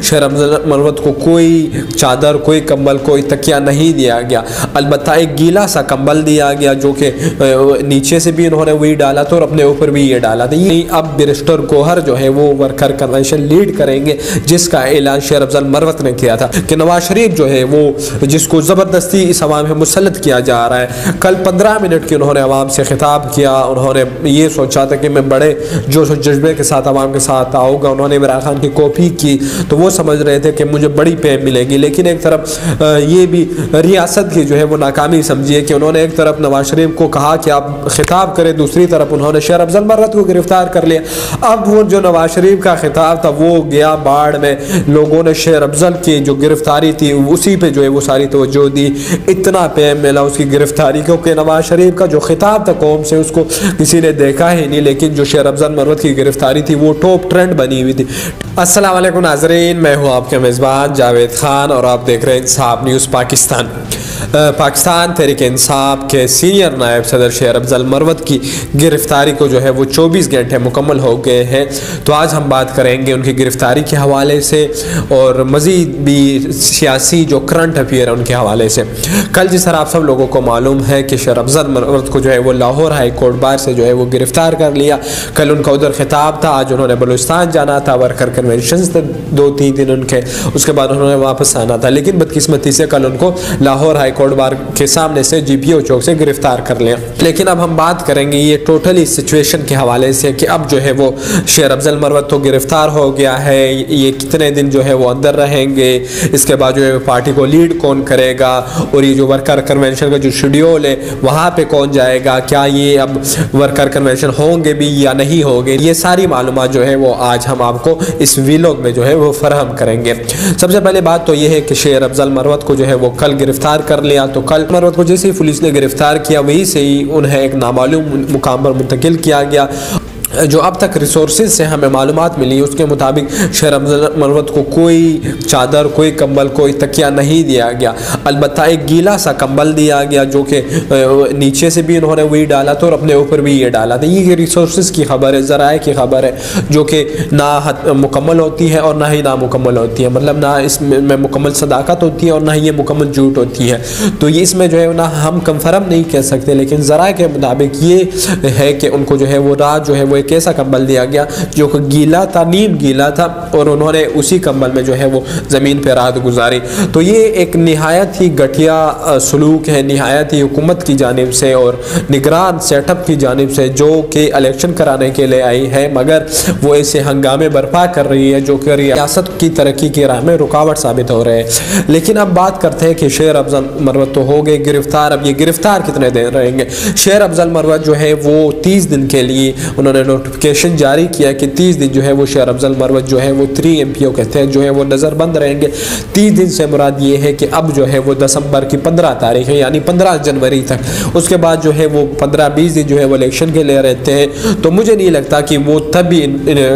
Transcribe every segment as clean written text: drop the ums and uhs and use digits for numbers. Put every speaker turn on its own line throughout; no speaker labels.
शेर अफजल मरवत को कोई चादर, कोई कंबल, कोई तकिया नहीं दिया गया। अलबत्ता एक गीला सा कंबल दिया गया जो कि नीचे से भी उन्होंने वही डाला था और अपने ऊपर भी ये डाला था। ये अब बैरिस्टर गोहर जो है वो वर्कर कन्वेंशन लीड करेंगे, जिसका ऐलान शेर अफजल मरवत ने किया था कि नवाज शरीफ जो है वो जिसको ज़बरदस्ती इस अवाम में मुसल्लत किया जा रहा है। कल 15 मिनट की उन्होंने अवाम से खिताब किया। उन्होंने ये सोचा था कि मैं बड़े जोश और जज्बे के साथ अवाम के साथ आऊँगा। उन्होंने इमरान खान की कॉपी की तो वो समझ रहे थे कि मुझे बड़ी पे मिलेगी, लेकिन एक तरफ ये भी रियासत की जो है वो नाकामी समझिए कि उन्होंने एक तरफ नवाज शरीफ को कहा कि आप खिताब करें, दूसरी तरफ उन्होंने शेर अफजल मरवत को गिरफ्तार कर लिया। अब वो जो नवाज शरीफ का खिताब था वो गया बाढ़ में। लोगों ने शेर अफजल की जो गिरफ्तारी थी उसी पे जो है वो सारी तवज्जो दी। इतना पे मिला उसकी गिरफ्तारी क्योंकि नवाज शरीफ का जो खिताब था कौम से उसको किसी ने देखा ही नहीं, लेकिन जो शेर अफजल मरवत की गिरफ्तारी थी वो टॉप ट्रेंड बनी हुई थी। अस्सलाम वालेकुम नाज़रीन, मैं हूँ आपके मेज़बान जावेद खान और आप देख रहे हैं इंसाफ न्यूज़ पाकिस्तान। पाकिस्तान तहरीक इंसाफ के सीनियर नायब सदर शेर अफजल मरवत की गिरफ्तारी को जो है वो 24 घंटे मुकम्मल हो गए हैं। तो आज हम बात करेंगे उनकी गिरफ्तारी के हवाले से और मज़ीद भी सियासी जो करंट अफेयर है उनके हवाले से। कल जिस तरह आप सब लोगों को मालूम है कि शेर अफजल मरवत को जो है वो लाहौर हाई कोर्ट बार से जो है वो गिरफ्तार कर लिया। कल उनका उधर खिताब था, आज उन्होंने बलूचिस्तान जाना था, वर्कर कन्वेंशन थे 2-3 दिन उनके, उसके बाद उन्होंने वापस आना था। लेकिन बदकिस्मती से कल उनको लाहौर हाई कोर्ट बार के सामने से GPO चौक से गिरफ्तार कर लिया। लेकिन अब हम बात करेंगे ये टोटली सिचुएशन के हवाले से कि अब जो है वो शेर अफजल मरवत तो गिरफ्तार हो गया है, ये कितने दिन जो है वो अंदर रहेंगे, इसके बाद जो है पार्टी को लीड कौन करेगा और ये जो वर्कर कन्वेंशन का जो शेड्यूल है वहाँ पे कौन जाएगा, क्या ये अब वर्कर कन्वेंशन होंगे भी या नहीं होंगे, ये सारी मालूमात जो है वो आज हम आपको इस व्लॉग में जो है वो फराहम करेंगे। सबसे पहले बात तो ये है कि शेर अफजल मरवत को जो है वो कल गिरफ्तार कर लिया। तो कल मरवत को जैसे ही पुलिस ने गिरफ्तार किया वहीं से ही उन्हें एक नामालूम मुकाम पर मुंतकिल किया गया। जो अब तक रिसोर्सेज से हमें मालूमात मिली उसके मुताबिक शेर अफजल मरवत को कोई चादर, कोई कंबल, कोई तकिया नहीं दिया गया। अलबत्ता एक गीला सा कंबल दिया गया जो कि नीचे से भी उन्होंने वही डाला था और अपने ऊपर भी ये डाला था। ये रिसोर्सेज की खबर है, ज़राए की खबर है जो कि ना मुकम्मल होती है और ना ही नामुकम्मल होती है। मतलब ना इसमें मुकम्मल सदाकत होती है और ना ही ये मुकम्मल झूठ होती है। तो ये इसमें जो है ना हम कंफर्म नहीं कह सकते, लेकिन ज़राए के मुताबिक ये है कि उनको जो है वो रात जो है वो एक ऐसा कंबल दिया गया जो कि गीला था, नीम गीला था और उन्होंने उसी कंबल में जो है वो ज़मीन पर रात गुजारी। तो ये एक निहायत ही घटिया सलूक है, निहायत ही हुकूमत की जानिब से और निगरान सेटअप की जानिब से जो कि इलेक्शन कराने के लिए आई है, मगर वो ऐसे हंगामे बर्पा कर रही है जो कि रियासत की तरक्की की राह में रुकावट साबित हो रहे हैं। लेकिन अब बात करते हैं कि शेर अफजल मरवत तो हो गए गिरफ्तार, अब ये गिरफ्तार कितने दिन रहेंगे। शेर अफजल मरवत जो है वो 30 दिन के लिए उन्होंने नोटिफिकेशन जारी किया कि 30 दिन जो है वो शेर अफजल मरवत जो है वो 3 MPO कहते हैं जो है वो नज़रबंद रहेंगे। 30 दिन से मुराद ये है कि अब जो है वो दिसंबर की 15 तारीख है, यानी 15 जनवरी तक। उसके बाद जो है वो 15-20 दिन जो है वो इलेक्शन के लिए रहते हैं। तो मुझे नहीं लगता कि वो तभी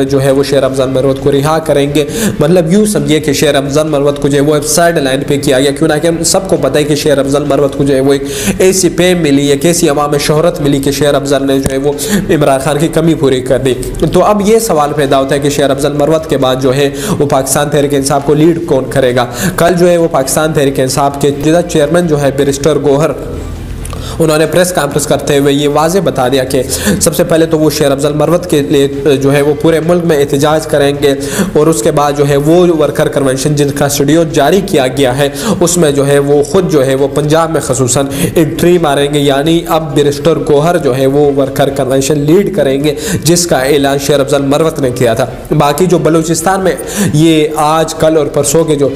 जो है वो शेर अफजल मरवत को रिहा करेंगे। मतलब यूँ समझिए कि शेर अफजल मरवत को जो है वो साइड लाइन पे किया गया, क्यों ना कि सबको पता है कि शेर अफजल मरवत को जो है वो एक ऐसी पेम मिली, एक ऐसी अवाम में शोहरत मिली कि शेर अफजल ने जो है वो इमरान खान की कमी पूरी कर दी। तो अब ये सवाल पैदा होता है कि शेर अफजल मरवत के बाद जो है वो पाकिस्तान तहरीक इंसाफ को लीड कौन करेगा। कल जो है वो पाकिस्तान तहरीक इंसाफ के चेयरमैन जो है बैरिस्टर गोहर उन्होंने प्रेस कॉन्फ्रेंस करते हुए ये वाज़े बता दिया कि सबसे पहले तो वो शेर अफजल मरवत के लिए जो है वो पूरे मुल्क में एहतजाज करेंगे और उसके बाद जो है वो वर्कर कन्वेंशन जिनका शेड्यूल जारी किया गया है उसमें जो है वो ख़ुद जो है वो पंजाब में खसूसन एंट्री मारेंगे। यानी अब बैरिस्टर गोहर जो है वो वर्कर कन्वेंशन लीड करेंगे, जिसका ऐलान शेर अफजल मरवत ने किया था। बाकी जो बलूचिस्तान में ये आज कल और परसों के जो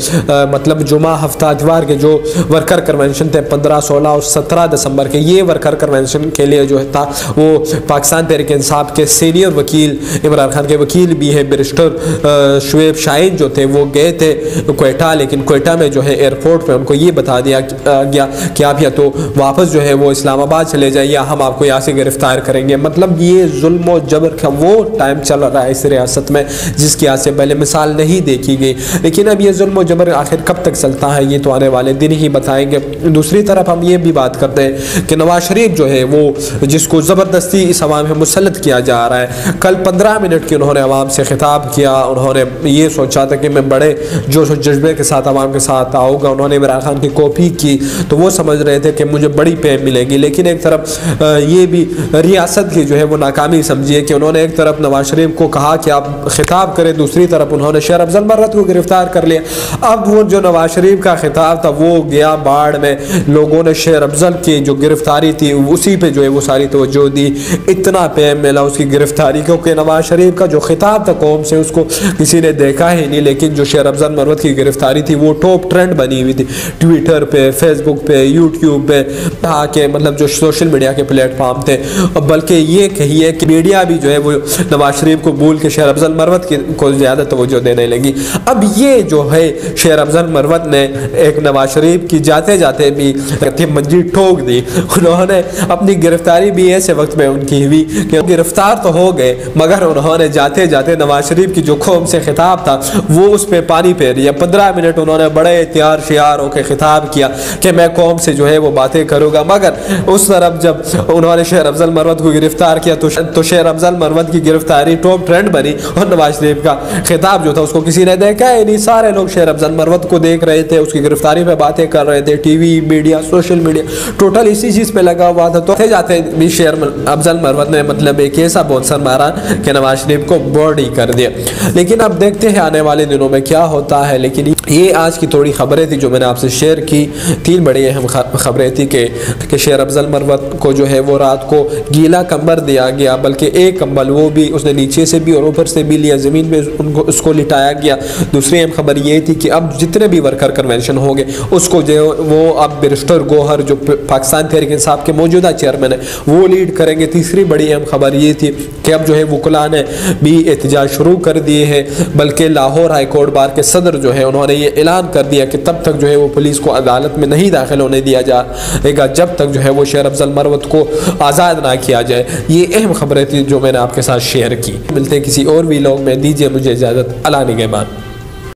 मतलब जुमा हफ्ता इतवार के जो वर्कर कन्वेंशन थे 15, 16 और 17 दिसंबर के, ये वर्कर कन्वेंशन के लिए जो था वो पाकिस्तान तहरीक इंसाफ के सीनियर वकील, इमरान खान के वकील भी है बैरिस्टर शुएब शाहीन जो थे वो गए थे क्वेटा। लेकिन क्वेटा में जो है एयरपोर्ट पे उनको ये बता दिया गया कि आप या तो वापस जो है वो इस्लामाबाद चले जाइए या हम आपको यहाँ से गिरफ्तार करेंगे। मतलब ये जुल्म और जबर का वो टाइम चल रहा है इस रियासत में जिसकी आज से पहले मिसाल नहीं देखी गई। लेकिन अब ये जुल्म और जबर आखिर कब तक चलता है ये तो आने वाले दिन ही बताएंगे। दूसरी तरफ हम ये भी बात करते हैं कि नवाज शरीफ जो है वो जिसको ज़बरदस्ती इस अवाम में मुसल्लत किया जा रहा है। कल 15 मिनट की उन्होंने अवाम से खिताब किया, उन्होंने ये सोचा था कि मैं बड़े जोश और जज्बे के साथ अवाम के साथ आऊँगा। उन्होंने इमरान खान की कॉपी की तो वो समझ रहे थे कि मुझे बड़ी पे मिलेगी, लेकिन एक तरफ ये भी रियासत की जो है वो नाकामी समझिए कि उन्होंने एक तरफ नवाज शरीफ को कहा कि आप खिताब करें, दूसरी तरफ उन्होंने शेर अफजल मर्वत को गिरफ्तार कर लिया। अब वो जो नवाज शरीफ का खिताब था वो गया बाढ़ में, लोगों ने शेर अफजल की जो गिरफ्तारी थी उसी पे जो है वो सारी तवज्जो दी। इतना पैम मिला उसकी गिरफ्तारी क्योंकि नवाज शरीफ का जो खिताब था कौम से उसको किसी ने देखा ही नहीं, लेकिन जो शेर अफजल मर्वत की गिरफ्तारी थी वो टॉप ट्रेंड बनी हुई थी ट्विटर पे, फेसबुक पे, यूट्यूब पे, के मतलब जो सोशल मीडिया के प्लेटफॉर्म थे। बल्कि ये कहिए कि मीडिया भी जो है वो नवाज शरीफ को भूल के शेर अफजल मर्वत को ज़्यादा तवज्जो देने लगी। अब ये जो है शेर अफजल मर्वत ने एक नवाज शरीफ की जाते जाते भी मंजी ठोक दी। उन्होंने अपनी गिरफ्तारी भी ऐसे वक्त में उनकी हुई कि गिरफ्तार तो हो गए मगर उन्होंने जाते जाते नवाज शरीफ की जो कौम से खिताब था वो उस पर पानी फेर दिया। 15 मिनट उन्होंने बड़े एहतियार शियार होकर खिताब किया कि मैं कौम से जो है वो बातें करूँगा, मगर उस तरफ जब उन्होंने शेर अफजल मर्वत को गिरफ्तार किया तो शेर अफजल मर्वत की गिरफ्तारी टॉप ट्रेंड बनी और नवाज शरीफ का खिताब जो था उसको किसी ने देखा ही नहीं। सारे लोग शेर अफजल मर्वत को देख रहे थे, उसकी गिरफ्तारी पे बातें कर रहे थे, TV, media, social media total इसी चीज़ पे लगा हुआ था। तो जाते भी शेर अफजल मर्वत ने मतलब एक ऐसा बोनसर मारा कि नवाज शरीफ को बॉडी कर दिया। लेकिन अब देखते हैं आने वाले दिनों में क्या होता है। लेकिन ये आज की थोड़ी खबरें थी जो मैंने आपसे शेयर की। 3 बड़ी अहम खबरें थी कि शेर अफजल मर्वत को जो है वो रात को गीला कंबल दिया गया, बल्कि एक कंबल वो भी उसने नीचे से भी और ऊपर से भी लिया, ज़मीन पे उनको उसको लिटाया गया। दूसरी अहम खबर ये थी कि अब जितने भी वर्कर कन्वेंशन होंगे उसको जो वो अब बैरिस्टर गोहर जो पाकिस्तान तहरीक इंसाफ के मौजूदा चेयरमैन है वो लीड करेंगे। तीसरी बड़ी अहम खबर ये थी कि अब जो है वकला ने भी एहतजाज शुरू कर दिए हैं, बल्कि लाहौर हाई कोर्ट बार के सदर जो है उन्होंने ये ऐलान कर दिया कि तब तक जो है वो पुलिस को अदालत में नहीं दाखिल होने दिया जाएगा जब तक जो है वो शेर अफजल मर्वत को आज़ाद ना किया जाए। ये अहम खबरें थी जो मैंने आपके साथ शेयर की। मिलते हैं किसी और व्लॉग में, दीजिए मुझे इजाज़त। अल्लाह निगहबान।